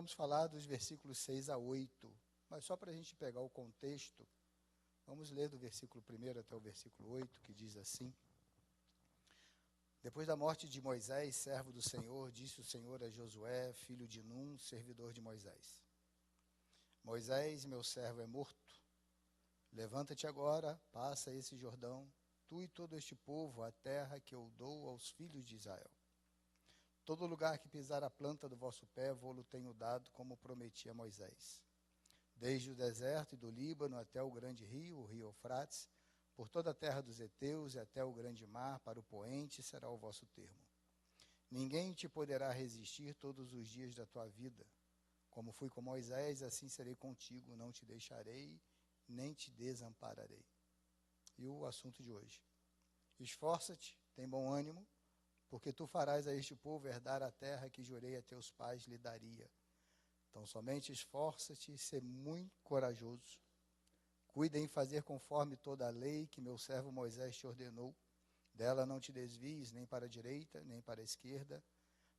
vamos falar dos versículos 6 a 8, mas só para a gente pegar o contexto, vamos ler do versículo 1 até o versículo 8, que diz assim: Depois da morte de Moisés, servo do Senhor, disse o Senhor a Josué, filho de Num, servidor de Moisés: Moisés, meu servo, é morto. Levanta-te agora, passa esse Jordão, tu e todo este povo, a terra que eu dou aos filhos de Israel. Todo lugar que pisar a planta do vosso pé, vou-lo tenho dado, como prometi a Moisés. Desde o deserto e do Líbano até o grande rio, o rio Eufrates, por toda a terra dos heteus e até o grande mar, para o poente será o vosso termo. Ninguém te poderá resistir todos os dias da tua vida. Como fui com Moisés, assim serei contigo, não te deixarei, nem te desampararei. E o assunto de hoje: esforça-te, tem bom ânimo, porque tu farás a este povo herdar a terra que jurei a teus pais lhe daria. Então somente esforça-te e sê muito corajoso. Cuida em fazer conforme toda a lei que meu servo Moisés te ordenou. Dela não te desvies nem para a direita, nem para a esquerda,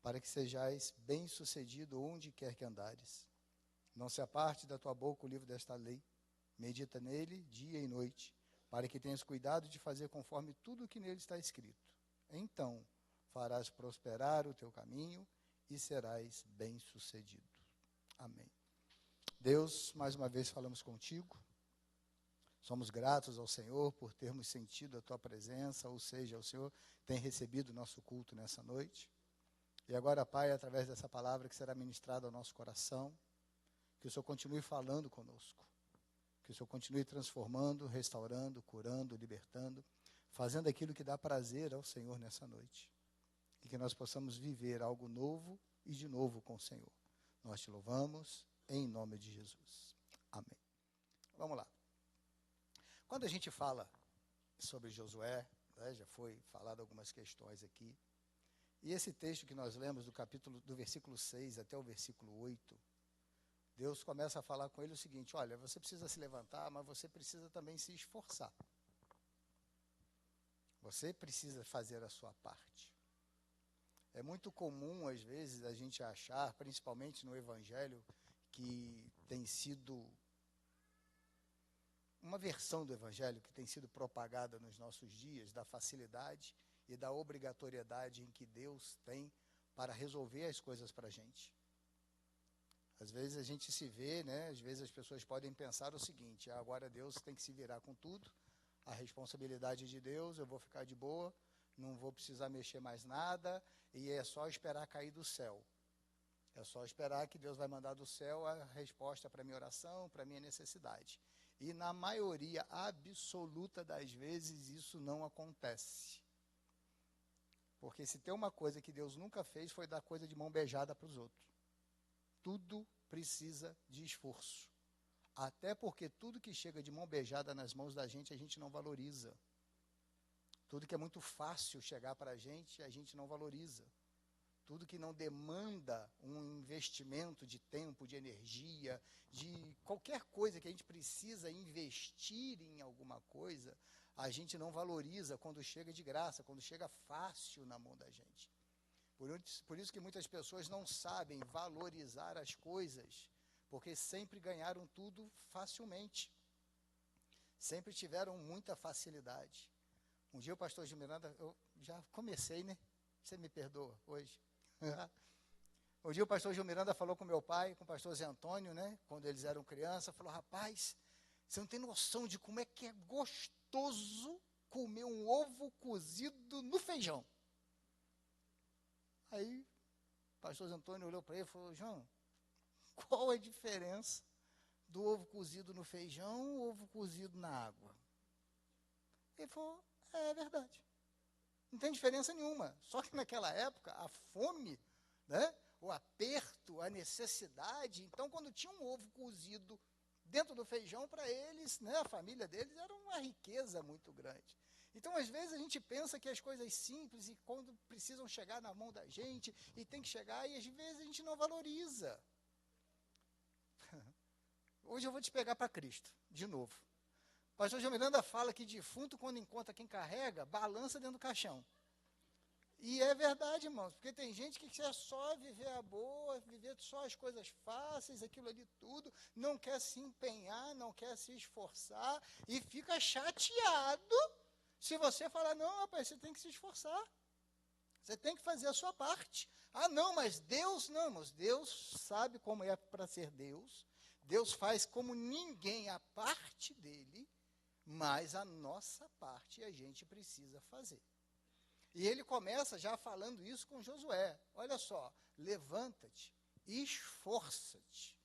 para que sejais bem-sucedido onde quer que andares. Não se aparte da tua boca o livro desta lei. Medita nele dia e noite, para que tenhas cuidado de fazer conforme tudo o que nele está escrito. Então farás prosperar o teu caminho e serás bem-sucedido. Amém. Deus, mais uma vez falamos contigo. Somos gratos ao Senhor por termos sentido a tua presença, ou seja, o Senhor tem recebido o nosso culto nessa noite. E agora, Pai, através dessa palavra que será ministrada ao nosso coração, que o Senhor continue falando conosco. Que o Senhor continue transformando, restaurando, curando, libertando, fazendo aquilo que dá prazer ao Senhor nessa noite. E que nós possamos viver algo novo e de novo com o Senhor. Nós te louvamos em nome de Jesus. Amém. Vamos lá. Quando a gente fala sobre Josué, né, já foi falado algumas questões aqui, e esse texto que nós lemos do versículo 6 até o versículo 8, Deus começa a falar com ele o seguinte: olha, você precisa se levantar, mas você precisa também se esforçar. Você precisa fazer a sua parte. É muito comum, às vezes, a gente achar, principalmente no Evangelho, que tem sido uma versão do Evangelho que tem sido propagada nos nossos dias, da facilidade e da obrigatoriedade em que Deus tem para resolver as coisas para a gente. Às vezes a gente se vê, né? Às vezes as pessoas podem pensar o seguinte: agora Deus tem que se virar com tudo, a responsabilidade de Deus, eu vou ficar de boa, não vou precisar mexer mais nada, e é só esperar cair do céu. É só esperar que Deus vai mandar do céu a resposta para a minha oração, para a minha necessidade. E na maioria absoluta das vezes isso não acontece. Porque se tem uma coisa que Deus nunca fez foi dar coisa de mão beijada para os outros. Tudo precisa de esforço. Até porque tudo que chega de mão beijada nas mãos da gente, a gente não valoriza. Tudo que é muito fácil chegar para a gente não valoriza. Tudo que não demanda um investimento de tempo, de energia, de qualquer coisa que a gente precisa investir em alguma coisa, a gente não valoriza quando chega de graça, quando chega fácil na mão da gente. Por isso que muitas pessoas não sabem valorizar as coisas, porque sempre ganharam tudo facilmente. Sempre tiveram muita facilidade. Um dia o pastor Gil Miranda, eu já comecei, né? Você me perdoa hoje. Um dia o pastor Gil Miranda falou com meu pai, com o pastor Zé Antônio, né? Quando eles eram crianças, falou: rapaz, você não tem noção de como é que é gostoso comer um ovo cozido no feijão. Aí o pastor Zé Antônio olhou para ele e falou: João, qual a diferença do ovo cozido no feijão ou ovo cozido na água? Ele falou: é verdade. Não tem diferença nenhuma. Só que naquela época, a fome, né, o aperto, a necessidade, então quando tinha um ovo cozido dentro do feijão, para eles, né, a família deles, era uma riqueza muito grande. Então, às vezes, a gente pensa que as coisas simples, e quando precisam chegar na mão da gente, e tem que chegar, e às vezes a gente não valoriza. Hoje eu vou te pegar para Cristo, de novo. O pastor João Miranda fala que defunto, quando encontra quem carrega, balança dentro do caixão. E é verdade, irmãos, porque tem gente que quer só viver a boa, viver só as coisas fáceis, aquilo ali tudo, não quer se empenhar, não quer se esforçar, e fica chateado se você falar, não, rapaz, você tem que se esforçar, você tem que fazer a sua parte. Ah, não, mas Deus, não, irmãos, Deus sabe como é para ser Deus, Deus faz como ninguém a parte dele, mas a nossa parte a gente precisa fazer. E ele começa já falando isso com Josué. Olha só, levanta-te, esforça-te.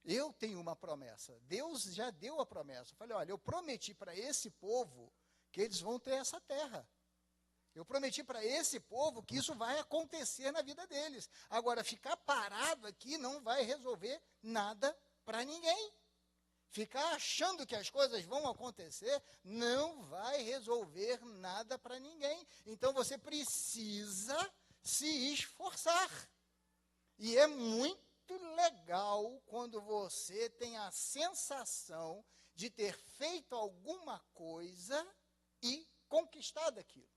Eu tenho uma promessa. Deus já deu a promessa. Eu falei, olha, eu prometi para esse povo que eles vão ter essa terra. Eu prometi para esse povo que isso vai acontecer na vida deles. Agora, ficar parado aqui não vai resolver nada para ninguém. Ficar achando que as coisas vão acontecer não vai resolver nada para ninguém. Então você precisa se esforçar. E é muito legal quando você tem a sensação de ter feito alguma coisa e conquistado aquilo.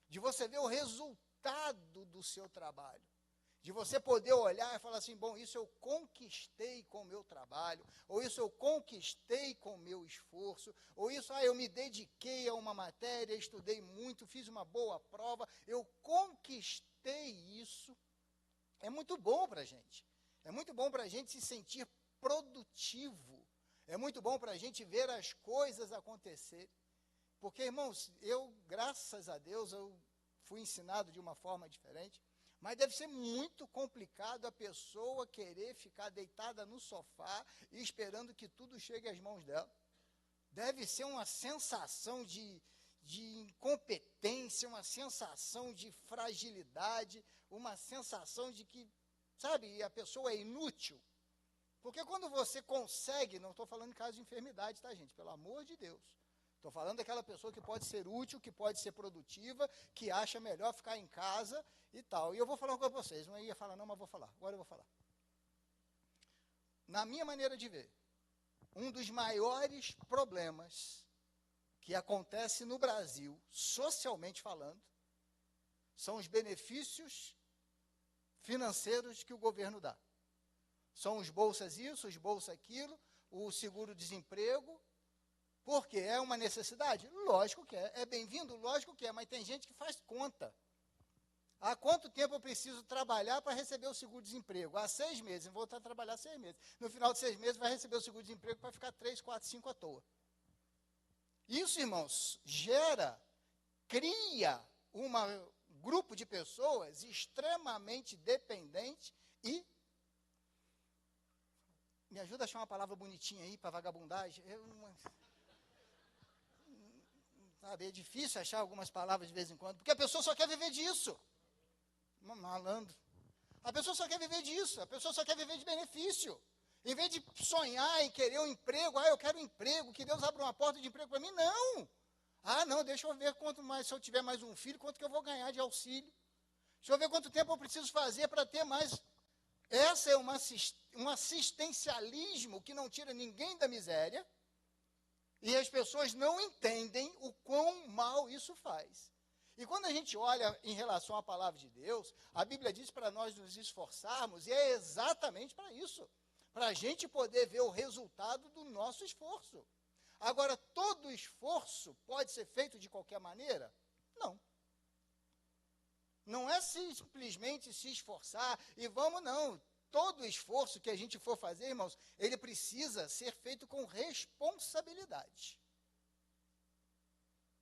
De você ver o resultado do seu trabalho. De você poder olhar e falar assim, bom, isso eu conquistei com o meu trabalho, ou isso eu conquistei com o meu esforço, ou isso, eu me dediquei a uma matéria, estudei muito, fiz uma boa prova, eu conquistei isso. É muito bom para a gente. É muito bom para a gente se sentir produtivo. É muito bom para a gente ver as coisas acontecerem. Porque, irmãos, graças a Deus, eu fui ensinado de uma forma diferente. Mas deve ser muito complicado a pessoa querer ficar deitada no sofá e esperando que tudo chegue às mãos dela. Deve ser uma sensação de incompetência, uma sensação de fragilidade, uma sensação de que, sabe, a pessoa é inútil. Porque quando você consegue, não estou falando em caso de enfermidade, tá, gente? Pelo amor de Deus. Estou falando daquela pessoa que pode ser útil, que pode ser produtiva, que acha melhor ficar em casa e tal. E eu vou falar uma coisa para vocês. Não ia falar não, mas vou falar. Agora eu vou falar. Na minha maneira de ver, um dos maiores problemas que acontece no Brasil, socialmente falando, são os benefícios financeiros que o governo dá. São os bolsas isso, os bolsas aquilo, o seguro-desemprego. Porque é uma necessidade? Lógico que é. É bem-vindo? Lógico que é. Mas tem gente que faz conta. Há quanto tempo eu preciso trabalhar para receber o seguro-desemprego? Há 6 meses. Vou voltar a trabalhar 6 meses. No final de 6 meses vai receber o seguro-desemprego para ficar 3, 4, 5 à toa. Isso, irmãos, cria um grupo de pessoas extremamente dependente e... Me ajuda a achar uma palavra bonitinha aí para vagabundagem. Sabe, é difícil achar algumas palavras de vez em quando, porque a pessoa só quer viver disso. Malandro. A pessoa só quer viver disso, a pessoa só quer viver de benefício. Em vez de sonhar em querer um emprego, eu quero um emprego, que Deus abra uma porta de emprego para mim, não. Não, deixa eu ver quanto mais, se eu tiver mais um filho, quanto que eu vou ganhar de auxílio. Deixa eu ver quanto tempo eu preciso fazer para ter mais. Essa é um assistencialismo que não tira ninguém da miséria, e as pessoas não entendem o quão mal isso faz. E quando a gente olha em relação à palavra de Deus, a Bíblia diz para nós nos esforçarmos, e é exatamente para isso, para a gente poder ver o resultado do nosso esforço. Agora, todo esforço pode ser feito de qualquer maneira? Não. Não é simplesmente se esforçar e vamos, não. Todo esforço que a gente for fazer, irmãos, ele precisa ser feito com responsabilidade.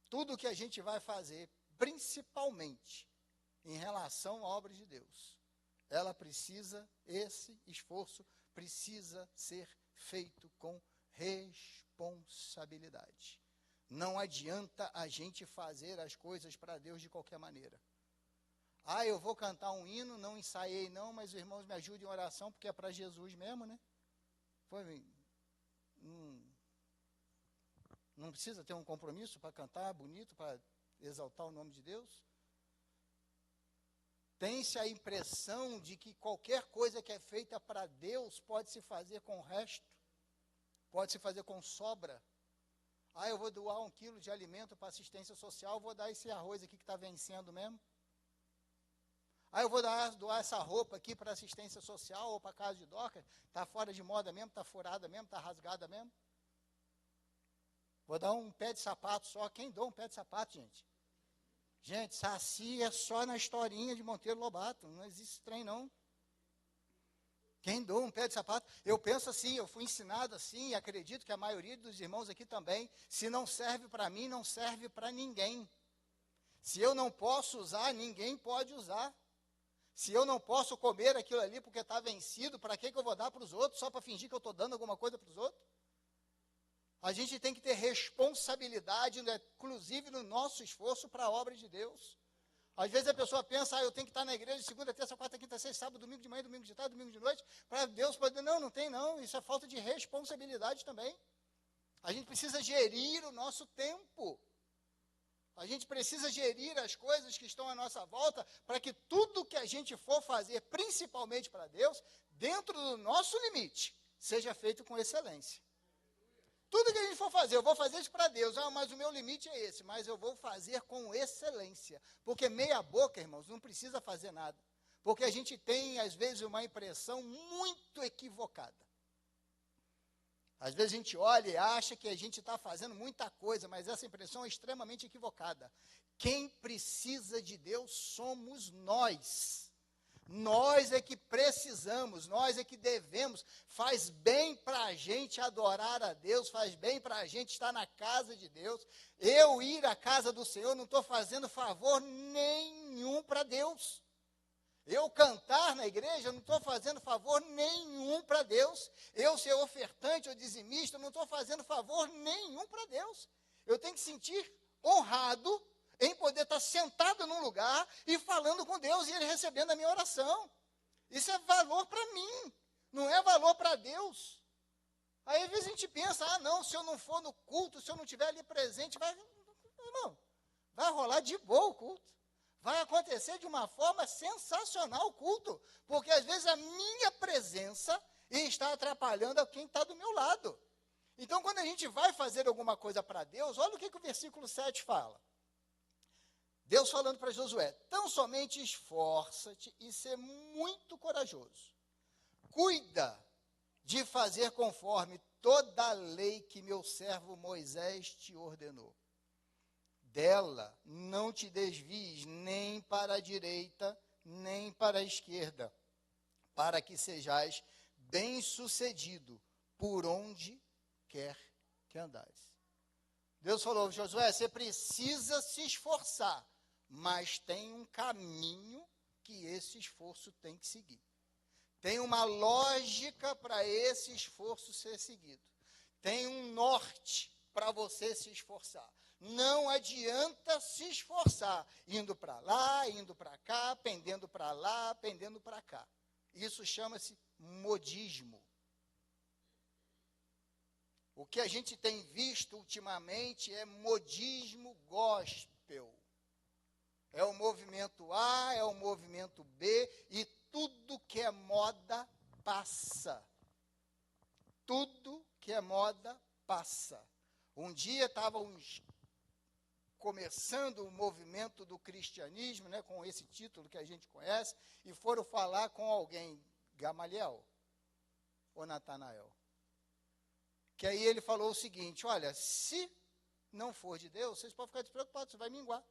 Tudo que a gente vai fazer, principalmente em relação à obra de Deus, esse esforço precisa ser feito com responsabilidade. Não adianta a gente fazer as coisas para Deus de qualquer maneira. Eu vou cantar um hino, não ensaiei não, mas os irmãos me ajudem em oração, porque é para Jesus mesmo, né? Não precisa ter um compromisso para cantar bonito, para exaltar o nome de Deus. Tem-se a impressão de que qualquer coisa que é feita para Deus pode se fazer com o resto, pode se fazer com sobra. Eu vou doar 1 quilo de alimento para assistência social, vou dar esse arroz aqui que está vencendo mesmo. eu vou doar essa roupa aqui para assistência social ou para casa de Dorcas. Está fora de moda mesmo, está furada mesmo, está rasgada mesmo. Vou dar um pé de sapato só. Quem doa um pé de sapato, gente? Gente, Saci é só na historinha de Monteiro Lobato. Não existe trem, não. Quem doa um pé de sapato? Eu penso assim, eu fui ensinado assim, e acredito que a maioria dos irmãos aqui também. Se não serve para mim, não serve para ninguém. Se eu não posso usar, ninguém pode usar. Se eu não posso comer aquilo ali porque está vencido, para que eu vou dar para os outros? Só para fingir que eu estou dando alguma coisa para os outros? A gente tem que ter responsabilidade, né, inclusive no nosso esforço para a obra de Deus. Às vezes a pessoa pensa, eu tenho que estar na igreja de segunda, terça, quarta, quinta, sexta, sábado, domingo de manhã, domingo de tarde, domingo de noite, para Deus poder... Não, não tem não, isso é falta de responsabilidade também. A gente precisa gerir o nosso tempo. A gente precisa gerir as coisas que estão à nossa volta para que tudo que a gente for fazer, principalmente para Deus, dentro do nosso limite, seja feito com excelência. Tudo que a gente for fazer, eu vou fazer isso para Deus. Mas o meu limite é esse, mas eu vou fazer com excelência. Porque meia boca, irmãos, não precisa fazer nada. Porque a gente tem, às vezes, uma impressão muito equivocada. Às vezes a gente olha e acha que a gente está fazendo muita coisa, mas essa impressão é extremamente equivocada. Quem precisa de Deus somos nós. Nós é que precisamos, nós é que devemos. Faz bem para a gente adorar a Deus, faz bem para a gente estar na casa de Deus. Eu ir à casa do Senhor, não estou fazendo favor nenhum para Deus. Eu cantar na igreja, não estou fazendo favor nenhum para Deus. Eu ser ofertante ou dizimista, não estou fazendo favor nenhum para Deus. Eu tenho que sentir honrado em poder estar sentado num lugar e falando com Deus e Ele recebendo a minha oração. Isso é valor para mim, não é valor para Deus. Aí às vezes a gente pensa, não, se eu não for no culto, se eu não estiver ali presente, vai rolar de boa o culto. Vai acontecer de uma forma sensacional o culto, porque às vezes a minha presença está atrapalhando quem está do meu lado. Então, quando a gente vai fazer alguma coisa para Deus, olha o que o versículo 7 fala. Deus falando para Josué, tão somente esforça-te e ser muito corajoso. Cuida de fazer conforme toda a lei que meu servo Moisés te ordenou. Dela não te desvies nem para a direita, nem para a esquerda, para que sejais bem-sucedido por onde quer que andares. Deus falou, Josué, você precisa se esforçar, mas tem um caminho que esse esforço tem que seguir. Tem uma lógica para esse esforço ser seguido. Tem um norte para você se esforçar. Não adianta se esforçar, indo para lá, indo para cá, pendendo para lá, pendendo para cá. Isso chama-se modismo. O que a gente tem visto ultimamente é modismo gospel. É o movimento A, é o movimento B, e tudo que é moda passa. Tudo que é moda passa. Um dia estávamos começando o movimento do cristianismo, né, com esse título que a gente conhece, e foram falar com alguém, Gamaliel ou Natanael. Que aí ele falou o seguinte, olha, se não for de Deus, vocês podem ficar despreocupados, você vai minguar.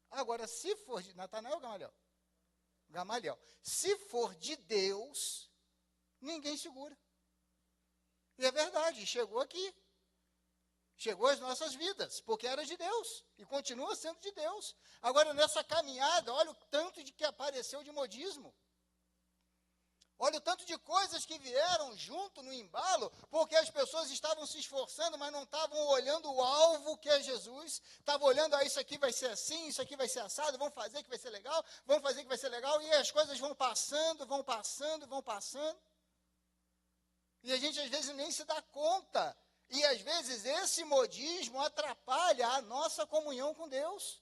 Agora, se for de Natanael ou Gamaliel? Gamaliel. Se for de Deus, ninguém segura. E é verdade, chegou aqui. Chegou às nossas vidas, porque era de Deus, e continua sendo de Deus. Agora, nessa caminhada, olha o tanto de que apareceu de modismo. Olha o tanto de coisas que vieram junto no embalo, porque as pessoas estavam se esforçando, mas não estavam olhando o alvo que é Jesus. Estavam olhando, isso aqui vai ser assim, isso aqui vai ser assado, vamos fazer que vai ser legal, vamos fazer que vai ser legal, e as coisas vão passando, vão passando, vão passando. E a gente, às vezes, nem se dá conta. E, às vezes, esse modismo atrapalha a nossa comunhão com Deus.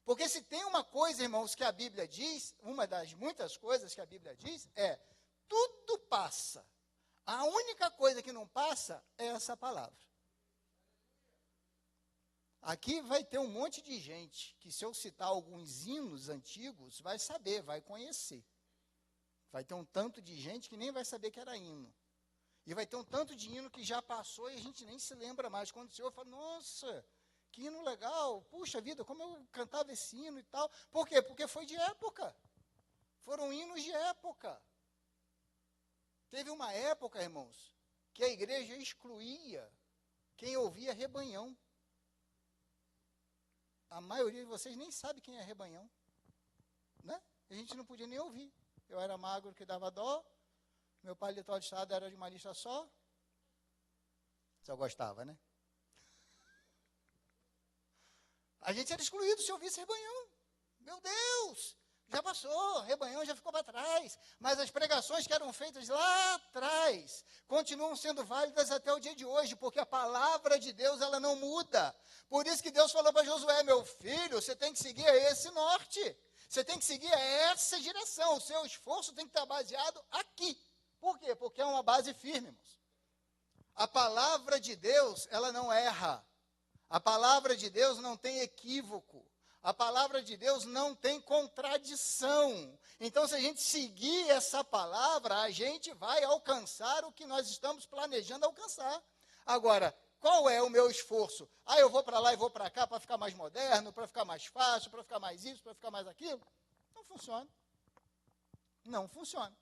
Porque se tem uma coisa, irmãos, que a Bíblia diz, uma das muitas coisas que a Bíblia diz, é, tudo passa. A única coisa que não passa é essa palavra. Aqui vai ter um monte de gente que, se eu citar alguns hinos antigos, vai saber, vai conhecer. Vai ter um tanto de gente que nem vai saber que era hino. E vai ter um tanto de hino que já passou e a gente nem se lembra mais. Quando o Senhor fala, nossa, que hino legal, puxa vida, como eu cantava esse hino e tal. Por quê? Porque foi de época. Foram hinos de época. Teve uma época, irmãos, que a igreja excluía quem ouvia rebanhão. A maioria de vocês nem sabe quem é rebanhão, né? A gente não podia nem ouvir. Eu era magro que dava dó, meu paletó de estado era de uma lista só. Você gostava, né? A gente era excluído se ouvisse rebanhão. Meu Deus! Já passou, rebanhão já ficou para trás, mas as pregações que eram feitas lá atrás continuam sendo válidas até o dia de hoje, porque a palavra de Deus, ela não muda. Por isso que Deus falou para Josué, meu filho, você tem que seguir esse norte, você tem que seguir essa direção, o seu esforço tem que estar baseado aqui. Por quê? Porque é uma base firme, irmãos. A palavra de Deus, ela não erra, a palavra de Deus não tem equívoco. A palavra de Deus não tem contradição. Então, se a gente seguir essa palavra, a gente vai alcançar o que nós estamos planejando alcançar. Agora, qual é o meu esforço? Eu vou para lá e vou para cá para ficar mais moderno, para ficar mais fácil, para ficar mais isso, para ficar mais aquilo? Não funciona. Não funciona.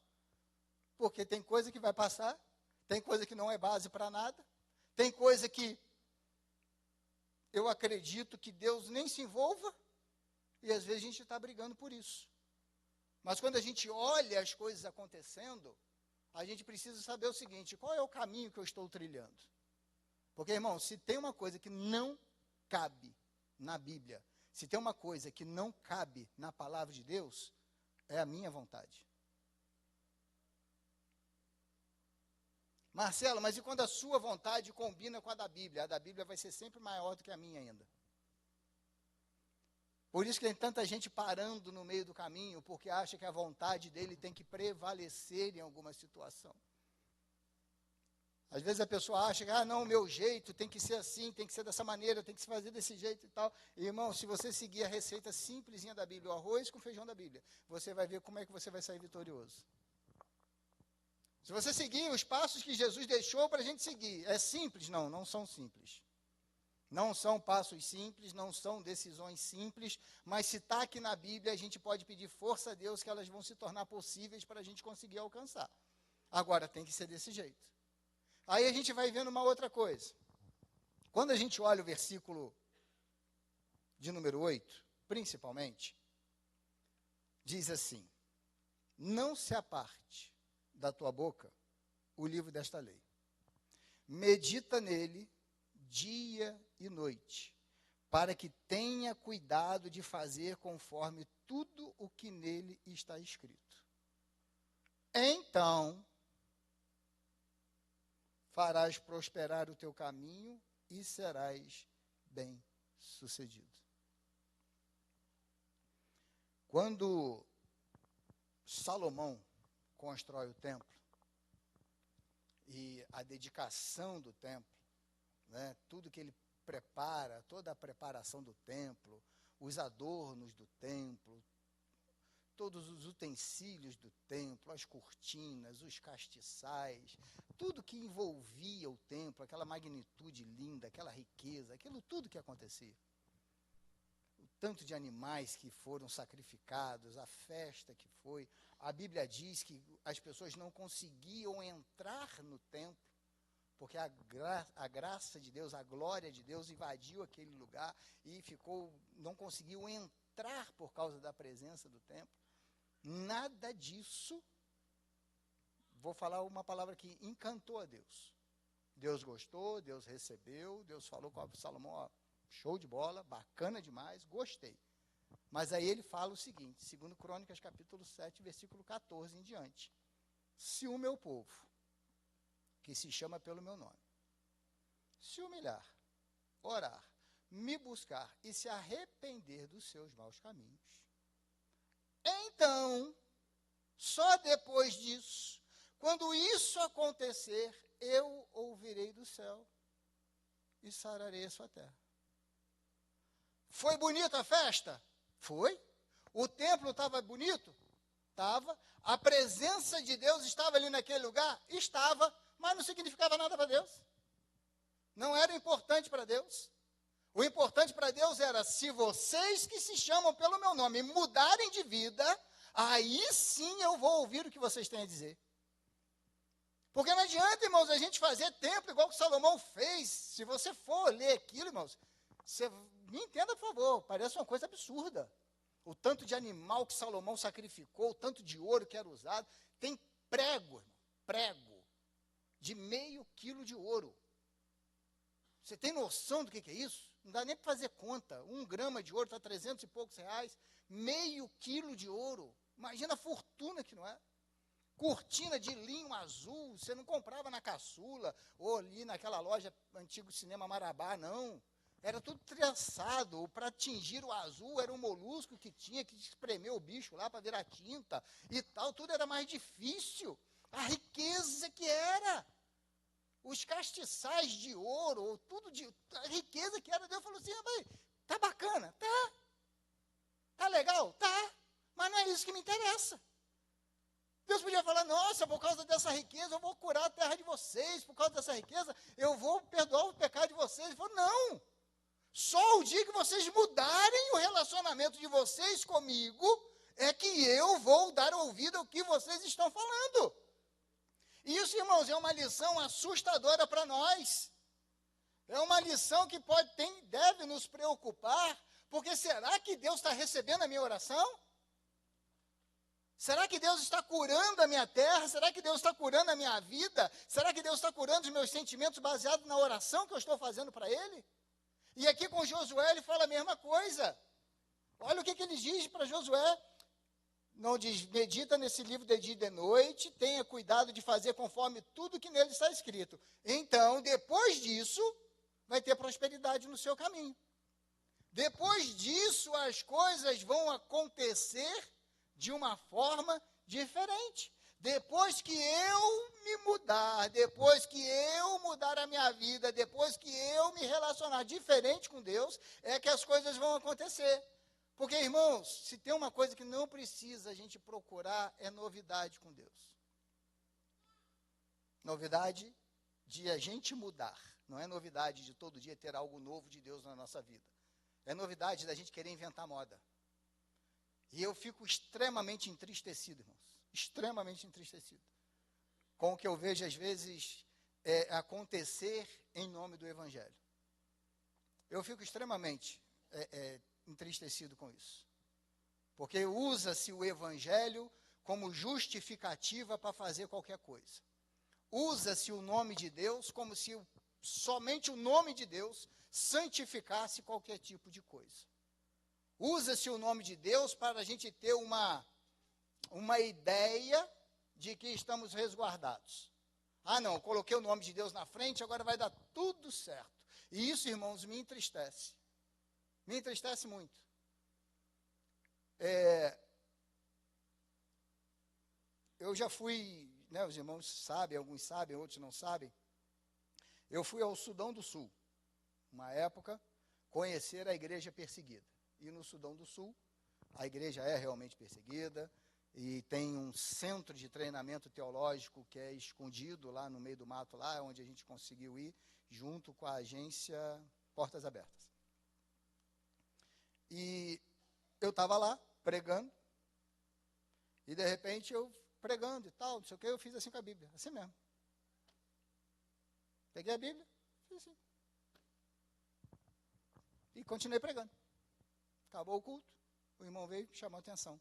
Porque tem coisa que vai passar, tem coisa que não é base para nada, tem coisa que eu acredito que Deus nem se envolva, e às vezes a gente está brigando por isso. Mas quando a gente olha as coisas acontecendo, a gente precisa saber o seguinte, qual é o caminho que eu estou trilhando? Porque, irmão, se tem uma coisa que não cabe na Bíblia, se tem uma coisa que não cabe na palavra de Deus, é a minha vontade. Marcelo, mas e quando a sua vontade combina com a da Bíblia? A da Bíblia vai ser sempre maior do que a minha ainda. Por isso que tem tanta gente parando no meio do caminho, porque acha que a vontade dele tem que prevalecer em alguma situação. Às vezes a pessoa acha que, não, o meu jeito tem que ser assim, tem que ser dessa maneira, tem que se fazer desse jeito e tal. E, irmão, se você seguir a receita simplesinha da Bíblia, o arroz com feijão da Bíblia, você vai ver como é que você vai sair vitorioso. Se você seguir os passos que Jesus deixou para a gente seguir, é simples? Não, não são simples. Não são passos simples, não são decisões simples, mas se está aqui na Bíblia, a gente pode pedir força a Deus que elas vão se tornar possíveis para a gente conseguir alcançar. Agora, tem que ser desse jeito. Aí a gente vai vendo uma outra coisa. Quando a gente olha o versículo de número 8, principalmente, diz assim, não se aparte da tua boca o livro desta lei. Medita nele dia e noite, para que tenha cuidado de fazer conforme tudo o que nele está escrito. Então, farás prosperar o teu caminho e serás bem-sucedido. Quando Salomão constrói o templo, e a dedicação do templo, né, tudo que ele prepara, toda a preparação do templo, os adornos do templo, todos os utensílios do templo, as cortinas, os castiçais, tudo que envolvia o templo, aquela magnitude linda, aquela riqueza, aquilo tudo que acontecia. O tanto de animais que foram sacrificados, a festa que foi. A Bíblia diz que as pessoas não conseguiam entrar no templo, porque a graça de Deus, a glória de Deus invadiu aquele lugar e não conseguiu entrar por causa da presença do templo. Nada disso, vou falar uma palavra que encantou a Deus. Deus gostou, Deus recebeu, Deus falou com Salomão, show de bola, bacana demais, gostei. Mas aí ele fala o seguinte, 2 Crônicas, capítulo 7, versículo 14 em diante. Se o meu povo, que se chama pelo meu nome, se humilhar, orar, me buscar e se arrepender dos seus maus caminhos, então, só depois disso, quando isso acontecer, eu ouvirei do céu e sararei a sua terra. Foi bonita a festa? Foi. O templo estava bonito? Estava. A presença de Deus estava ali naquele lugar? Estava, mas não significava nada para Deus. Não era importante para Deus. O importante para Deus era, se vocês que se chamam pelo meu nome mudarem de vida, aí sim eu vou ouvir o que vocês têm a dizer. Porque não adianta, irmãos, a gente fazer templo igual que Salomão fez. Se você for ler aquilo, irmãos, você me entenda, por favor, parece uma coisa absurda. O tanto de animal que Salomão sacrificou, o tanto de ouro que era usado. Tem prego, irmão, prego, de meio quilo de ouro. Você tem noção do que é isso? Não dá nem para fazer conta. 1 grama de ouro está 300 e poucos reais. Meio quilo de ouro. Imagina a fortuna que não é. Cortina de linho azul, você não comprava na Caçula, ou ali naquela loja antigo Cinema Marabá, não. Era tudo traçado, para atingir o azul, era um molusco que tinha que espremer o bicho lá para virar tinta e tal, tudo era mais difícil. A riqueza que era. Os castiçais de ouro, tudo de a riqueza que era, Deus falou assim, tá bacana, tá. Tá legal? Tá. Mas não é isso que me interessa. Deus podia falar, nossa, por causa dessa riqueza eu vou curar a terra de vocês, por causa dessa riqueza eu vou perdoar o pecado de vocês. Ele falou, não, só o dia que vocês mudarem o relacionamento de vocês comigo, é que eu vou dar ouvido ao que vocês estão falando. Isso, irmãos, é uma lição assustadora para nós. É uma lição que deve nos preocupar, porque será que Deus está recebendo a minha oração? Será que Deus está curando a minha terra? Será que Deus está curando a minha vida? Será que Deus está curando os meus sentimentos baseados na oração que eu estou fazendo para Ele? E aqui com Josué ele fala a mesma coisa. Olha o que ele diz para Josué. Não diz, medita nesse livro de dia e de noite, tenha cuidado de fazer conforme tudo que nele está escrito. Então, depois disso, vai ter prosperidade no seu caminho. Depois disso, as coisas vão acontecer de uma forma diferente. Depois que eu me mudar, depois que eu mudar a minha vida, depois que eu me relacionar diferente com Deus, é que as coisas vão acontecer. Porque, irmãos, se tem uma coisa que não precisa a gente procurar, é novidade com Deus. Novidade de a gente mudar. Não é novidade de todo dia ter algo novo de Deus na nossa vida. É novidade da gente querer inventar moda. E eu fico extremamente entristecido, irmãos. Extremamente entristecido. Com o que eu vejo, às vezes, acontecer em nome do Evangelho. Eu fico extremamente entristecido com isso. Porque usa-se o Evangelho como justificativa para fazer qualquer coisa. Usa-se o nome de Deus como se somente o nome de Deus santificasse qualquer tipo de coisa. Usa-se o nome de Deus para a gente ter uma ideia de que estamos resguardados. Ah, não, coloquei o nome de Deus na frente, agora vai dar tudo certo. E isso, irmãos, me entristece. Me entristece muito. Eu já fui, né, os irmãos sabem, alguns sabem, outros não sabem. Eu fui ao Sudão do Sul, uma época, conhecer a igreja perseguida. E no Sudão do Sul, a igreja é realmente perseguida, e tem um centro de treinamento teológico que é escondido lá no meio do mato, lá onde a gente conseguiu ir, junto com a agência Portas Abertas. E eu estava lá, pregando, e de repente eu pregando e tal, não sei o que, eu fiz assim com a Bíblia, assim mesmo. Peguei a Bíblia, fiz assim. E continuei pregando. Acabou o culto, o irmão veio e chamou a atenção.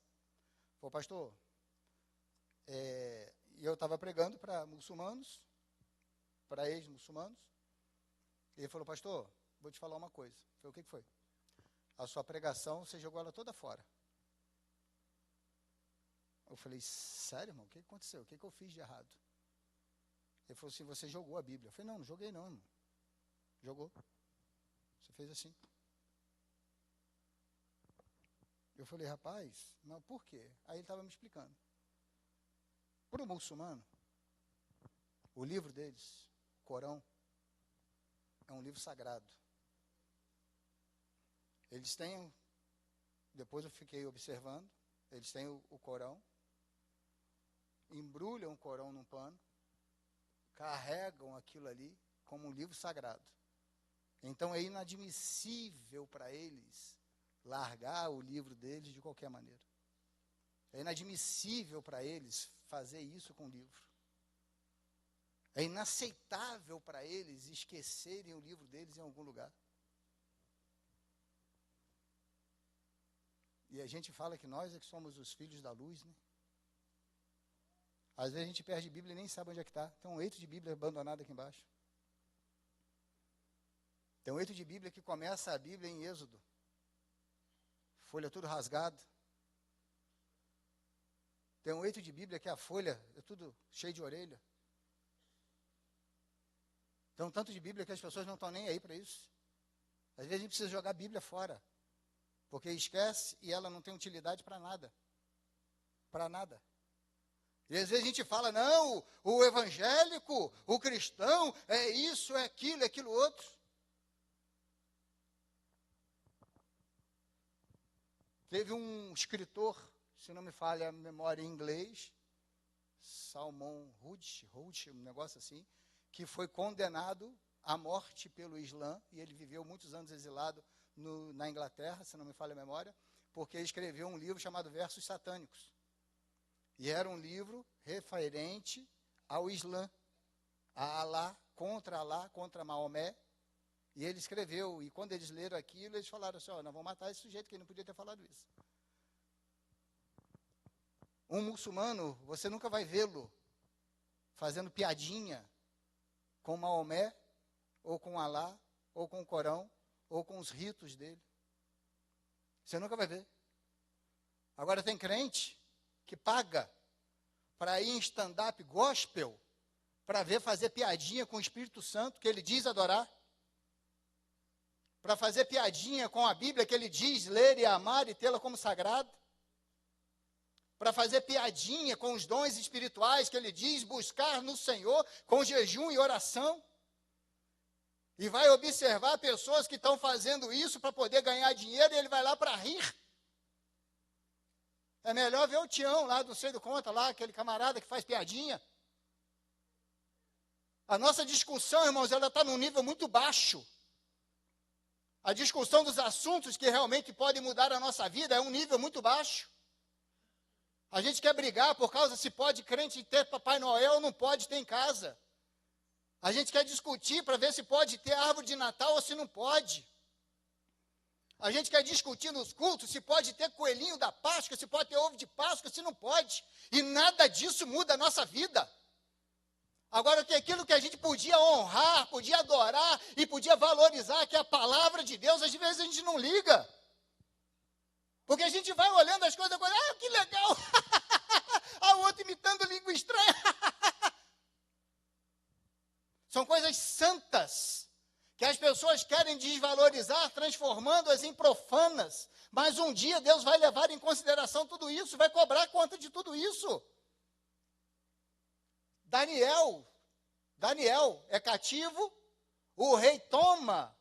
Falou, pastor, e eu estava pregando para muçulmanos, para ex-muçulmanos. Ele falou, pastor, vou te falar uma coisa. Eu falei, o que foi? A sua pregação, você jogou ela toda fora. Eu falei, sério, irmão? O que aconteceu? O que eu fiz de errado? Ele falou assim, você jogou a Bíblia. Eu falei, não joguei não, irmão. Jogou. Você fez assim. Eu falei, rapaz, mas por quê? Aí ele estava me explicando. Para o muçulmano, o livro deles, o Corão, é um livro sagrado. Eles têm, depois eu fiquei observando, eles têm o Corão, embrulham o Corão num pano, carregam aquilo ali como um livro sagrado. Então é inadmissível para eles largar o livro deles de qualquer maneira. É inadmissível para eles fazer isso com o livro. É inaceitável para eles esquecerem o livro deles em algum lugar. E a gente fala que nós é que somos os filhos da luz, né? Às vezes a gente perde Bíblia e nem sabe onde é que está. Tem um eito de Bíblia abandonado aqui embaixo. Tem um eito de Bíblia que começa a Bíblia em Êxodo. Folha tudo rasgada. Tem um eito de Bíblia que a folha é tudo cheio de orelha. Tem um tanto de Bíblia que as pessoas não estão nem aí para isso. Às vezes a gente precisa jogar a Bíblia fora. Porque esquece e ela não tem utilidade para nada. Para nada. E às vezes a gente fala, não, o evangélico, o cristão, é isso, é aquilo outro. Teve um escritor, se não me falha a memória em inglês, Salman Rushdie, um negócio assim, que foi condenado à morte pelo Islã, e ele viveu muitos anos exilado na Inglaterra, se não me falha a memória, porque escreveu um livro chamado Versos Satânicos. E era um livro referente ao Islã, a Alá, contra Maomé. E ele escreveu, e quando eles leram aquilo, eles falaram assim, nós vamos matar esse sujeito, que ele não podia ter falado isso. Um muçulmano, você nunca vai vê-lo fazendo piadinha com Maomé, ou com Alá, ou com o Corão, ou com os ritos dele. Você nunca vai ver. Agora tem crente que paga para ir em stand-up gospel, para ver fazer piadinha com o Espírito Santo, que ele diz adorar, para fazer piadinha com a Bíblia, que ele diz ler e amar e tê-la como sagrada, para fazer piadinha com os dons espirituais, que ele diz buscar no Senhor com jejum e oração, e vai observar pessoas que estão fazendo isso para poder ganhar dinheiro, e ele vai lá para rir. É melhor ver o Tião lá, não sei do conta, lá, aquele camarada que faz piadinha. A nossa discussão, irmãos, ela está num nível muito baixo. A discussão dos assuntos que realmente podem mudar a nossa vida é um nível muito baixo. A gente quer brigar por causa se pode crente ter Papai Noel ou não pode ter em casa. A gente quer discutir para ver se pode ter árvore de Natal ou se não pode. A gente quer discutir nos cultos se pode ter coelhinho da Páscoa, se pode ter ovo de Páscoa, se não pode. E nada disso muda a nossa vida. Agora, que aquilo que a gente podia honrar, podia adorar e podia valorizar, que é a palavra de Deus, às vezes a gente não liga. Porque a gente vai olhando as coisas e que legal. A outra imitando língua estranha. São coisas santas que as pessoas querem desvalorizar, transformando-as em profanas. Mas um dia Deus vai levar em consideração tudo isso, vai cobrar conta de tudo isso. Daniel é cativo, o rei toma,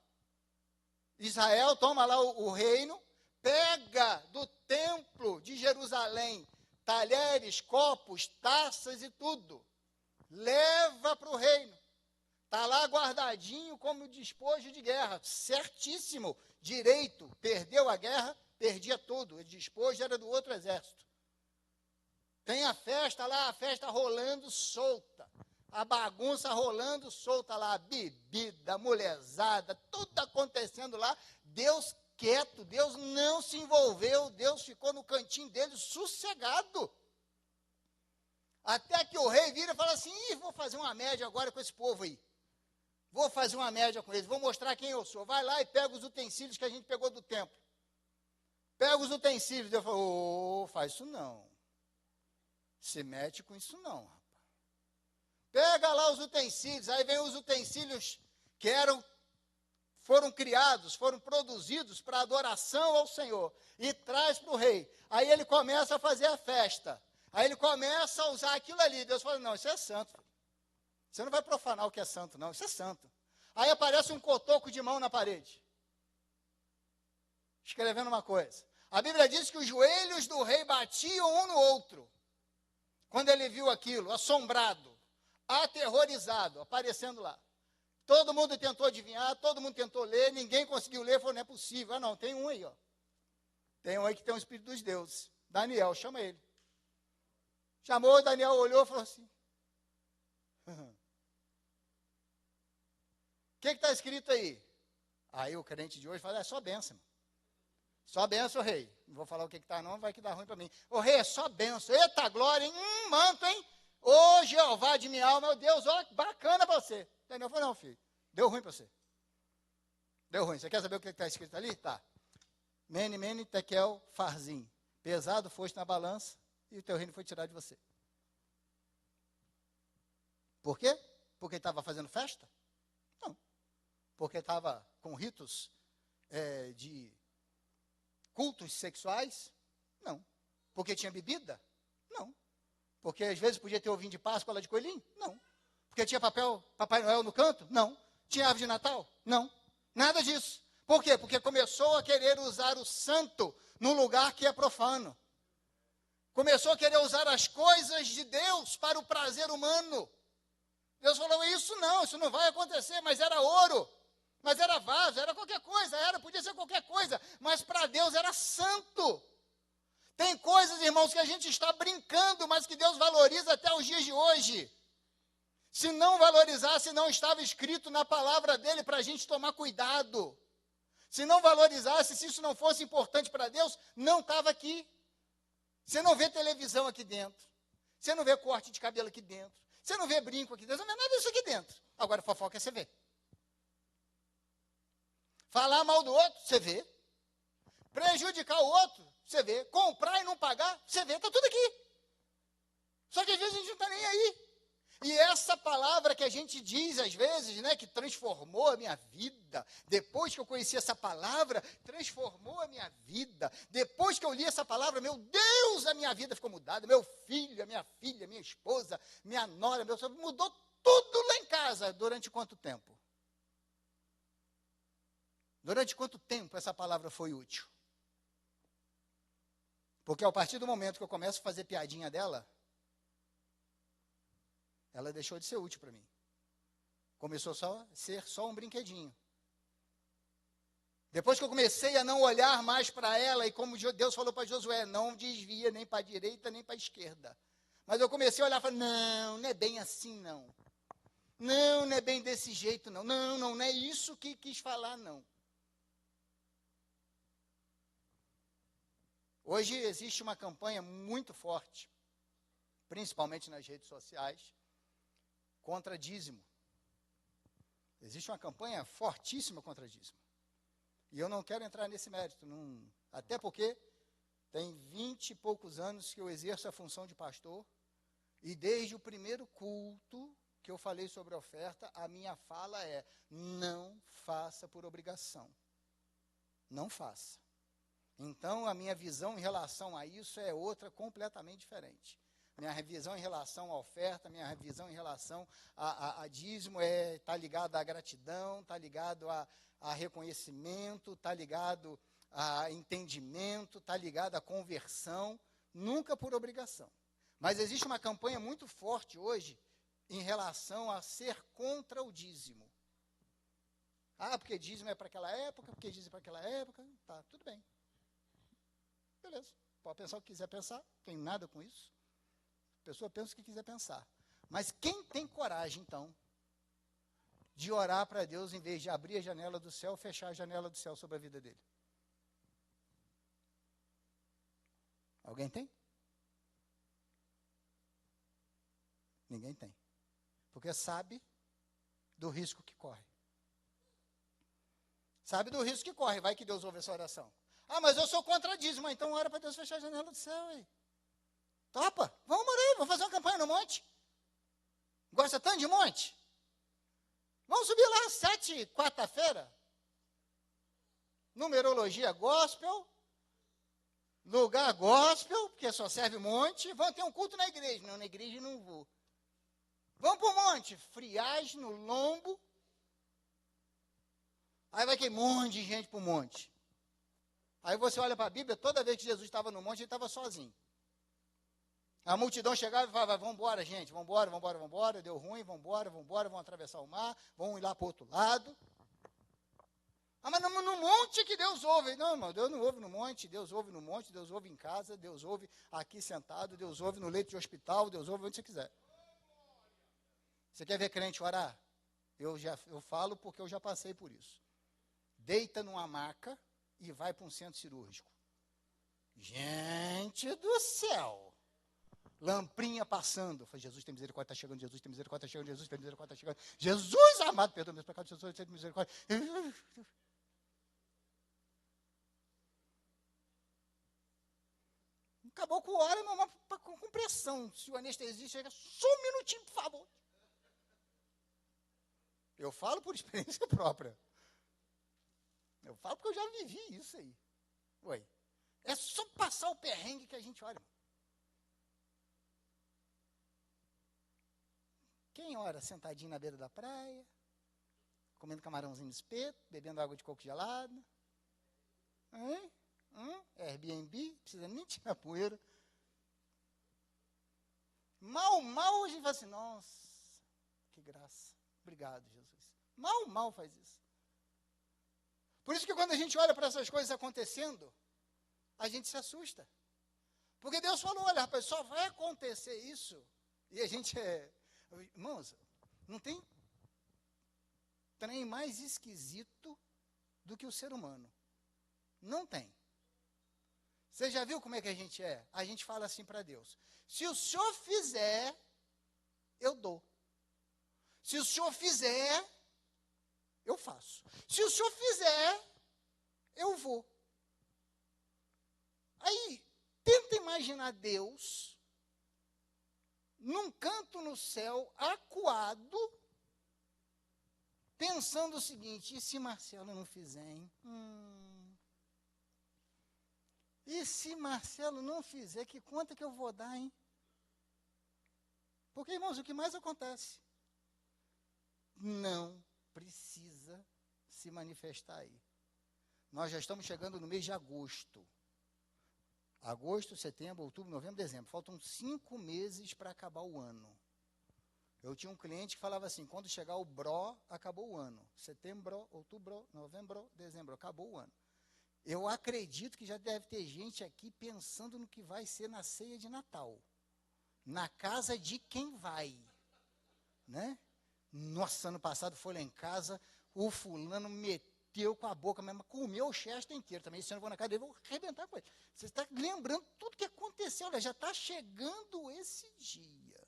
Israel toma lá o reino, pega do templo de Jerusalém talheres, copos, taças e tudo, leva para o reino. Está lá guardadinho como despojo de guerra, certíssimo, direito, perdeu a guerra, perdia tudo, o despojo era do outro exército. Tem a festa lá, a festa rolando solta, a bagunça rolando solta lá, a bebida, a mulherzada, tudo acontecendo lá, Deus quieto, Deus não se envolveu, Deus ficou no cantinho dele sossegado. Até que o rei vira e fala assim, vou fazer uma média agora com esse povo aí. Vou fazer uma média com eles, vou mostrar quem eu sou. Vai lá e pega os utensílios que a gente pegou do templo. Pega os utensílios. Eu falo, faz isso não. Se mete com isso não, rapaz. Pega lá os utensílios, aí vem os utensílios que foram criados, foram produzidos para adoração ao Senhor, e traz para o rei. Aí ele começa a fazer a festa. Aí ele começa a usar aquilo ali. Deus fala, não, isso é santo. Você não vai profanar o que é santo, não. Isso é santo. Aí aparece um cotoco de mão na parede. escrevendo uma coisa. A Bíblia diz que os joelhos do rei batiam um no outro. Quando ele viu aquilo, assombrado, aterrorizado, aparecendo lá. Todo mundo tentou adivinhar, todo mundo tentou ler, ninguém conseguiu ler, falou, não é possível. Ah, não, tem um aí, ó. Tem um aí que tem o Espírito dos deuses. Daniel, chama ele. Chamou, Daniel olhou e falou assim, o que está escrito aí? Aí o crente de hoje fala, é só bênção. Só benção, rei. Não vou falar o que está não, vai que dá ruim para mim. Ô rei, é só benção. Eita glória, hein? Manto, hein? Ô Jeová de minha alma, meu Deus, ó, bacana para você. Entendeu? Eu falei, não, filho, deu ruim para você. Deu ruim. Você quer saber o que está escrito ali? Tá. Mene, mene, tekel, farzim. Pesado foste na balança e o teu reino foi tirado de você. Por quê? Porque estava fazendo festa? Não. Porque estava com ritos de cultos sexuais? Não. Porque tinha bebida? Não. Porque às vezes podia ter ovinho de Páscoa lá de coelhinho? Não. Porque tinha Papai Noel no canto? Não. Tinha árvore de Natal? Não. Nada disso. Por quê? Porque começou a querer usar o santo num lugar que é profano. Começou a querer usar as coisas de Deus para o prazer humano. Deus falou, isso não vai acontecer, mas era ouro. Mas era vaso, era qualquer coisa, podia ser qualquer coisa, mas para Deus era santo. Tem coisas, irmãos, que a gente está brincando, mas que Deus valoriza até os dias de hoje. Se não valorizasse, não estava escrito na palavra dele para a gente tomar cuidado. Se não valorizasse, se isso não fosse importante para Deus, não estava aqui. Você não vê televisão aqui dentro. Você não vê corte de cabelo aqui dentro. Você não vê brinco aqui dentro. Não vê nada disso aqui dentro. Agora, fofoca você vê. Falar mal do outro, você vê. Prejudicar o outro, você vê. Comprar e não pagar, você vê. Está tudo aqui. Só que às vezes a gente não está nem aí. E essa palavra que a gente diz às vezes, né, que transformou a minha vida, depois que eu conheci essa palavra, transformou a minha vida. Depois que eu li essa palavra, meu Deus, a minha vida ficou mudada. Meu filho, a minha filha, minha esposa, minha nora, meu filho, mudou tudo lá em casa. Durante quanto tempo? Durante quanto tempo essa palavra foi útil? Porque a partir do momento que eu começo a fazer piadinha dela, ela deixou de ser útil para mim. Começou a ser só um brinquedinho. Depois que eu comecei a não olhar mais para ela, e como Deus falou para Josué, não desvia nem para a direita nem para a esquerda. Mas eu comecei a olhar e falei, não é bem assim não. Não é bem desse jeito não. Não é isso que quis falar não. Hoje existe uma campanha muito forte, principalmente nas redes sociais, contra dízimo. Existe uma campanha fortíssima contra dízimo. E eu não quero entrar nesse mérito, até porque tem 20 e poucos anos que eu exerço a função de pastor, e desde o primeiro culto que eu falei sobre a oferta, a minha fala é, não faça por obrigação. Não faça. Então, a minha visão em relação a isso é outra completamente diferente. Minha visão em relação à oferta, minha visão em relação a dízimo está ligado à gratidão, está ligado a reconhecimento, está ligado a entendimento, está ligado à conversão, nunca por obrigação. Mas existe uma campanha muito forte hoje em relação a ser contra o dízimo. Ah, porque dízimo é para aquela época, porque dízimo é para aquela época, tá, tudo bem. Beleza, pode pensar o que quiser pensar, não tem nada com isso. A pessoa pensa o que quiser pensar. Mas quem tem coragem, então, de orar para Deus, em vez de abrir a janela do céu, fechar a janela do céu sobre a vida dele? Alguém tem? Ninguém tem. Porque sabe do risco que corre. Sabe do risco que corre. Vai que Deus ouve essa oração. Ah, mas eu sou contra dízimo. Então ora para Deus fechar a janela do céu. Aí. Topa, vamos morar, vamos fazer uma campanha no monte. Gosta tanto de monte? Vamos subir lá 7, quarta-feira. Numerologia gospel. Lugar gospel, porque só serve monte. Vamos ter um culto na igreja. Não, na igreja não vou. Vamos para o monte. Friagem no lombo. Aí vai que um monte de gente para o monte. Aí você olha para a Bíblia, toda vez que Jesus estava no monte, ele estava sozinho. A multidão chegava e falava, vamos embora, gente, vamos embora, deu ruim, vamos embora, vamos atravessar o mar, vamos ir lá para o outro lado. Ah, mas no monte que Deus ouve. Não, irmão, Deus não ouve no monte, Deus ouve no monte, Deus ouve em casa, Deus ouve aqui sentado, Deus ouve no leito de hospital, Deus ouve onde você quiser. Você quer ver crente orar? Eu falo porque eu já passei por isso. Deita numa maca e vai para um centro cirúrgico. Gente do céu! Lamprinha passando. Falei, Jesus tem misericórdia, está chegando, Jesus tem misericórdia, está chegando, Jesus tem misericórdia, está chegando. Jesus amado, perdoa meus pecados, Jesus tem misericórdia. Acabou com hora, mas com pressão. Se o anestesista chega, só um minutinho, por favor. Eu falo por experiência própria. Eu falo porque eu já vivi isso aí. Ué, é só passar o perrengue que a gente olha. Quem ora sentadinho na beira da praia, comendo camarãozinho de espeto, bebendo água de coco gelado? Airbnb, precisa nem tirar poeira. Mal a gente fala assim, nossa, que graça. Obrigado, Jesus. Mal faz isso. Por isso que quando a gente olha para essas coisas acontecendo, a gente se assusta. Porque Deus falou, olha, rapaz, só vai acontecer isso. E a gente irmãos, não tem trem mais esquisito do que o ser humano. Não tem. Você já viu como é que a gente é? A gente fala assim para Deus, se o Senhor fizer, eu dou. Se o Senhor fizer, eu faço. Se o Senhor fizer, eu vou. Aí, tenta imaginar Deus num canto no céu, acuado, pensando o seguinte, e se Marcelo não fizer, hein? E se Marcelo não fizer, que conta que eu vou dar, hein? Porque, irmãos, o que mais acontece? Não precisa se manifestar aí. Nós já estamos chegando no mês de agosto. Agosto, setembro, outubro, novembro, dezembro. Faltam 5 meses para acabar o ano. Eu tinha um cliente que falava assim, quando chegar o BRO, acabou o ano. Setembro, outubro, novembro, dezembro, acabou o ano. Eu acredito que já deve ter gente aqui pensando no que vai ser na ceia de Natal. Na casa de quem vai. Né? Nossa, ano passado foi lá em casa, o fulano meteu com a boca mesmo, comeu o chester inteiro também. Esse ano eu vou na casa dele, vou arrebentar com ele. Você está lembrando tudo que aconteceu, olha, já está chegando esse dia.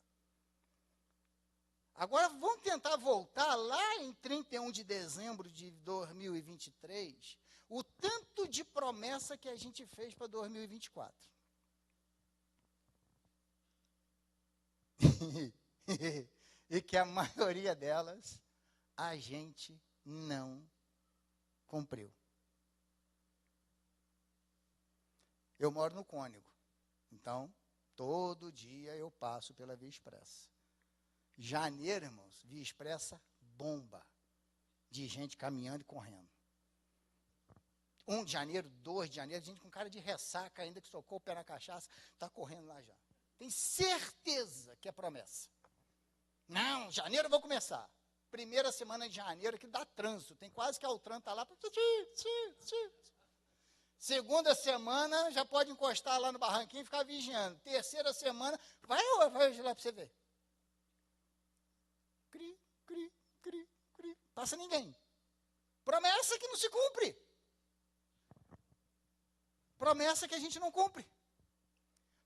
Agora, vamos tentar voltar lá em 31 de dezembro de 2023, o tanto de promessa que a gente fez para 2024. E que a maioria delas a gente não cumpriu. Eu moro no Cônego, então todo dia eu passo pela Via Expressa. Janeiro, irmãos, Via Expressa bomba de gente caminhando e correndo. 1 de janeiro, 2 de janeiro, gente com cara de ressaca ainda que socou o pé na cachaça, está correndo lá já. Tem certeza que é promessa. Não, janeiro eu vou começar. Primeira semana de janeiro que dá trânsito. Tem quase que o trânsito está lá. Segunda semana já pode encostar lá no barranquinho e ficar vigiando. Terceira semana, vai lá para você ver. Cri, cri, cri, cri. Passa ninguém. Promessa que não se cumpre. Promessa que a gente não cumpre.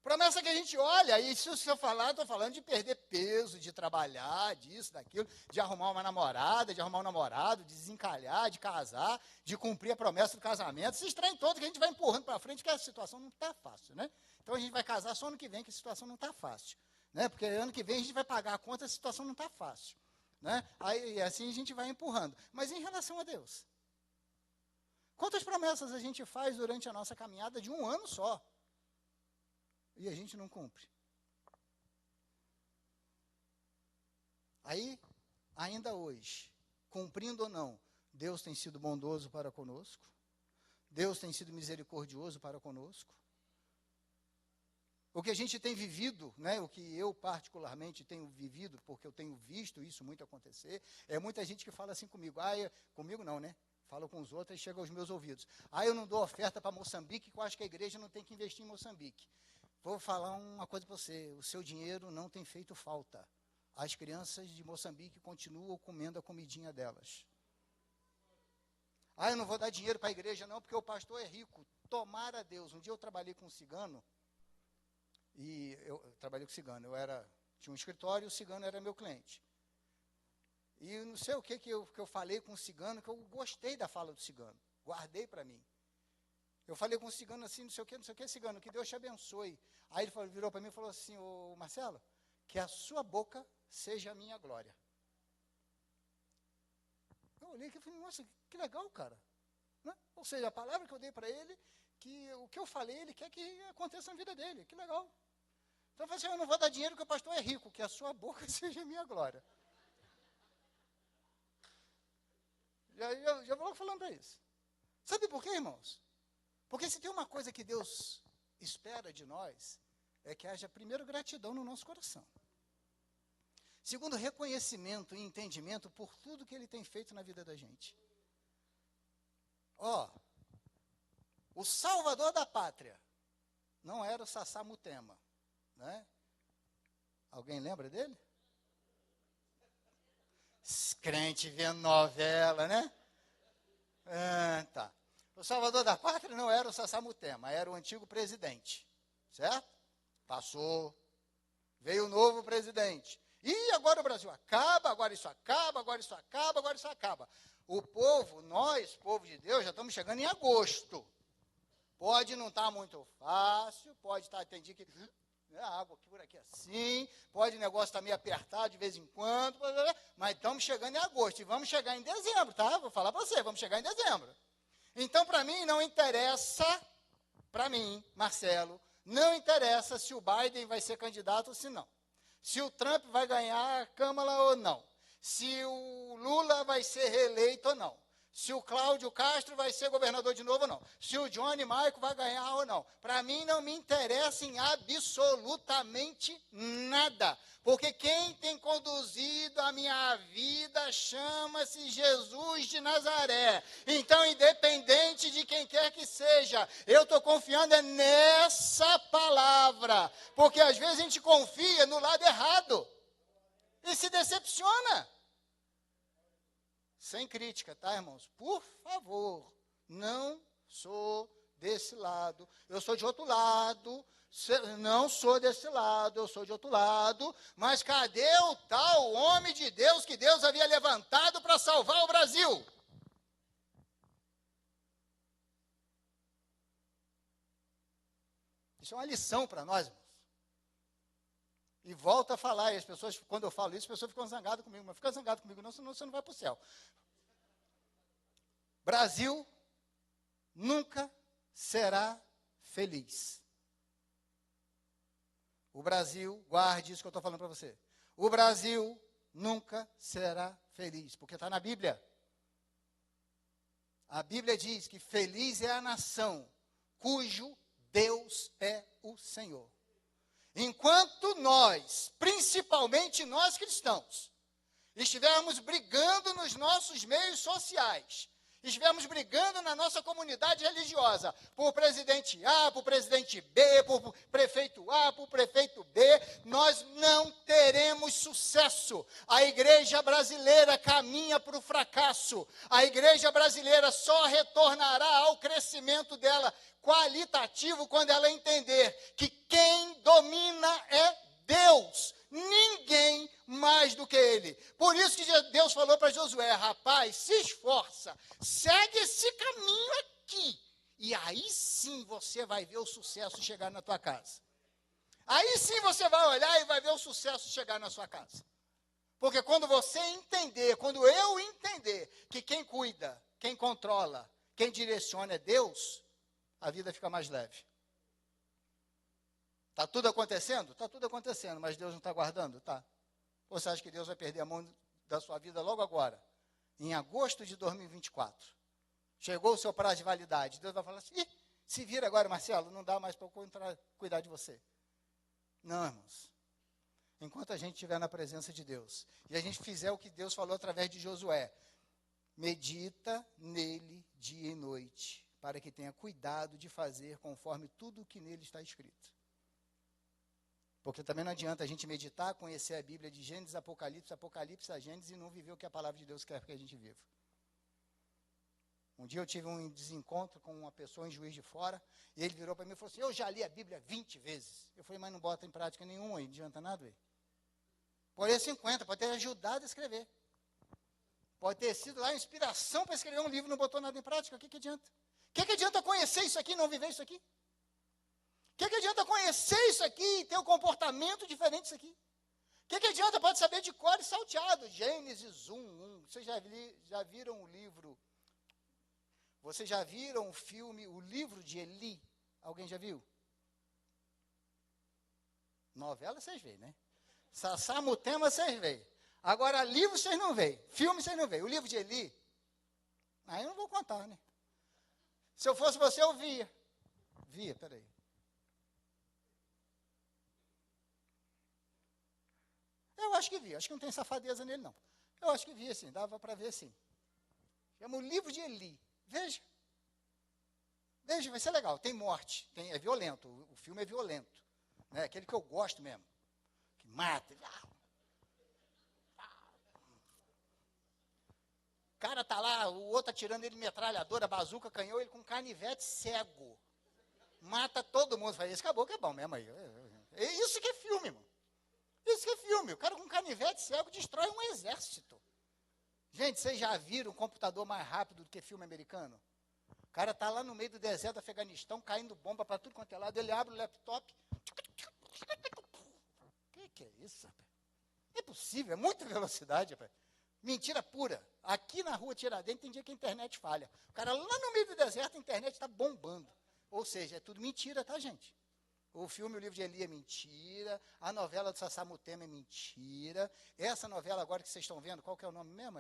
Promessa que a gente olha, e se eu falar, estou falando de perder peso, de trabalhar, disso, daquilo, de arrumar uma namorada, de arrumar um namorado, de desencalhar, de casar, de cumprir a promessa do casamento. Esses trem todo que a gente vai empurrando para frente, que a situação não está fácil, né? Então a gente vai casar só ano que vem, que a situação não está fácil. Né? Porque ano que vem a gente vai pagar a conta, a situação não está fácil. Né? Aí assim a gente vai empurrando. Mas em relação a Deus, quantas promessas a gente faz durante a nossa caminhada de um ano só? E a gente não cumpre. Aí, ainda hoje, cumprindo ou não, Deus tem sido bondoso para conosco. Deus tem sido misericordioso para conosco. O que a gente tem vivido, né, o que eu particularmente tenho vivido, porque eu tenho visto isso muito acontecer, é muita gente que fala assim comigo. Comigo não, né? Falo com os outros e chega aos meus ouvidos. Eu não dou oferta para Moçambique, que eu acho que a igreja não tem que investir em Moçambique. Vou falar uma coisa para você, o seu dinheiro não tem feito falta. As crianças de Moçambique continuam comendo a comidinha delas. Eu não vou dar dinheiro para a igreja não, porque o pastor é rico. Tomara Deus. Um dia eu trabalhei com um cigano, e eu trabalhei com cigano, tinha um escritório e o cigano era meu cliente. E não sei o que eu falei com o cigano, que eu gostei da fala do cigano, guardei para mim. Eu falei com o cigano assim, não sei o que, cigano, que Deus te abençoe. Aí ele virou para mim e falou assim, ô Marcelo, que a sua boca seja a minha glória. Eu olhei e falei, nossa, que legal, cara. Né? Ou seja, a palavra que eu dei para ele, que o que eu falei, ele quer que aconteça na vida dele, que legal. Então eu falei assim, eu não vou dar dinheiro porque o pastor é rico, que a sua boca seja a minha glória. Já vou logo falando para isso. Sabe por quê, irmãos? Porque se tem uma coisa que Deus espera de nós, é que haja primeiro gratidão no nosso coração. Segundo, reconhecimento e entendimento por tudo que Ele tem feito na vida da gente. O salvador da pátria não era o Sassá Mutema, né? Alguém lembra dele? Crente vendo novela, né? Tá. O salvador da pátria não era o Sassá Mutema, era o antigo presidente, certo? Passou, veio o novo presidente. E agora o Brasil acaba, agora isso acaba, agora isso acaba, agora isso acaba. O povo, nós, povo de Deus, já estamos chegando em agosto. Pode não estar muito fácil, pode estar atendido que a água aqui por aqui assim, pode o negócio estar meio apertado de vez em quando, mas estamos chegando em agosto e vamos chegar em dezembro, tá? Vou falar para você, vamos chegar em dezembro. Então, para mim, não interessa, para mim, Marcelo, não interessa se o Biden vai ser candidato ou se não. Se o Trump vai ganhar a Câmara ou não. Se o Lula vai ser reeleito ou não. Se o Cláudio Castro vai ser governador de novo ou não. Se o Johnny Maico vai ganhar ou não. Para mim não me interessa em absolutamente nada. Porque quem tem conduzido a minha vida chama-se Jesus de Nazaré. Então, independente de quem quer que seja, eu estou confiando nessa palavra. Porque às vezes a gente confia no lado errado. E se decepciona. Sem crítica, tá, irmãos? Por favor, não sou desse lado. Eu sou de outro lado. Não sou desse lado, eu sou de outro lado. Mas cadê o tal homem de Deus que Deus havia levantado para salvar o Brasil? Isso é uma lição para nós, irmãos. E volto a falar, e as pessoas, quando eu falo isso, as pessoas ficam zangadas comigo. Mas fica zangado comigo não, senão você não vai para o céu. Brasil nunca será feliz. O Brasil, guarde isso que eu estou falando para você. O Brasil nunca será feliz, porque está na Bíblia. A Bíblia diz que feliz é a nação cujo Deus é o Senhor. Enquanto nós, principalmente nós cristãos, estivermos brigando nos nossos meios sociais, estivermos brigando na nossa comunidade religiosa, por presidente A, por presidente B, por prefeito A, por prefeito B, nós não teremos sucesso. A igreja brasileira caminha para o fracasso. A igreja brasileira só retornará ao crescimento dela qualitativo quando ela entender que quem domina é Deus, ninguém mais do que Ele. Por isso que Deus falou para Josué, rapaz, se esforça, segue esse caminho aqui, e aí sim você vai ver o sucesso chegar na tua casa. Aí sim você vai olhar e vai ver o sucesso chegar na sua casa. Porque quando você entender, quando eu entender que quem cuida, quem controla, quem direciona é Deus, a vida fica mais leve. Está tudo acontecendo? Está tudo acontecendo, mas Deus não está guardando? Tá. Ou você acha que Deus vai perder a mão da sua vida logo agora, em agosto de 2024? Chegou o seu prazo de validade. Deus vai falar assim, se vira agora, Marcelo, não dá mais para eu cuidar de você. Não, irmãos. Enquanto a gente estiver na presença de Deus, e a gente fizer o que Deus falou através de Josué, medita nele dia e noite, para que tenha cuidado de fazer conforme tudo o que nele está escrito. Porque também não adianta a gente meditar, conhecer a Bíblia de Gênesis, Apocalipse a Gênesis, e não viver o que a palavra de Deus quer que a gente viva. Um dia eu tive um desencontro com uma pessoa em Juiz de Fora, e ele virou para mim e falou assim, eu já li a Bíblia 20 vezes. Eu falei, mas não bota em prática nenhuma, aí, não adianta nada, velho. Pode ter 50, pode ter ajudado a escrever. Pode ter sido lá a inspiração para escrever um livro e não botou nada em prática. O que adianta? O que adianta conhecer isso aqui e não viver isso aqui? O que adianta conhecer isso aqui e ter um comportamento diferente disso aqui? O que adianta? Pode saber de cor e salteado. Gênesis 1. Vocês já viram o livro? Vocês já viram o filme, o livro de Eli? Alguém já viu? Novela vocês veem, né? Sassamutema vocês veem. Agora, livro vocês não veem. Filme vocês não veem. O livro de Eli, aí eu não vou contar, né? Se eu fosse você, eu via. Peraí. Eu acho que via. Acho que não tem safadeza nele, não. Eu acho que via, sim. Dava para ver, sim. Chama o livro de Eli. Veja, vai ser legal. Tem morte, é violento. O filme é violento. Né? Aquele que eu gosto mesmo. Que mata. O cara tá lá, o outro atirando ele metralhadora, bazuca, canhão, ele com canivete cego. Mata todo mundo. Fala, esse acabou que é bom mesmo aí. É isso que é filme, irmão. Isso que é filme. O cara com canivete cego destrói um exército. Gente, vocês já viram um computador mais rápido do que filme americano? O cara está lá no meio do deserto do Afeganistão, caindo bomba para tudo quanto é lado, ele abre o laptop. O que é isso, rapaz? É possível, é muita velocidade, rapaz. Mentira pura. Aqui na rua Tiradentes tem dia que a internet falha. O cara lá no meio do deserto, a internet está bombando. Ou seja, é tudo mentira, tá, gente? O filme O Livro de Eli é mentira, a novela do Sassamutema é mentira. Essa novela agora que vocês estão vendo, qual que é o nome mesmo?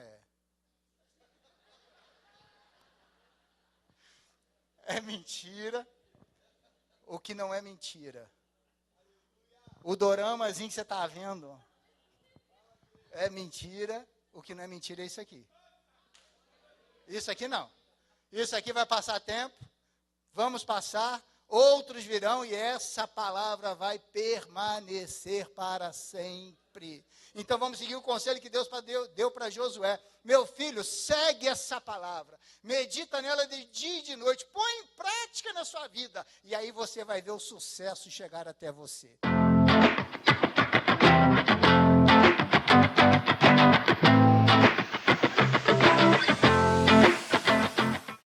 É mentira. O que não é mentira? O doramazinho que você está vendo é mentira. O que não é mentira é isso aqui. Isso aqui não. Isso aqui vai passar tempo. Vamos passar. Outros virão e essa palavra vai permanecer para sempre. Então vamos seguir o conselho que Deus deu para Josué. Meu filho, segue essa palavra. Medita nela de dia e de noite. Põe em prática na sua vida. E aí você vai ver o sucesso chegar até você.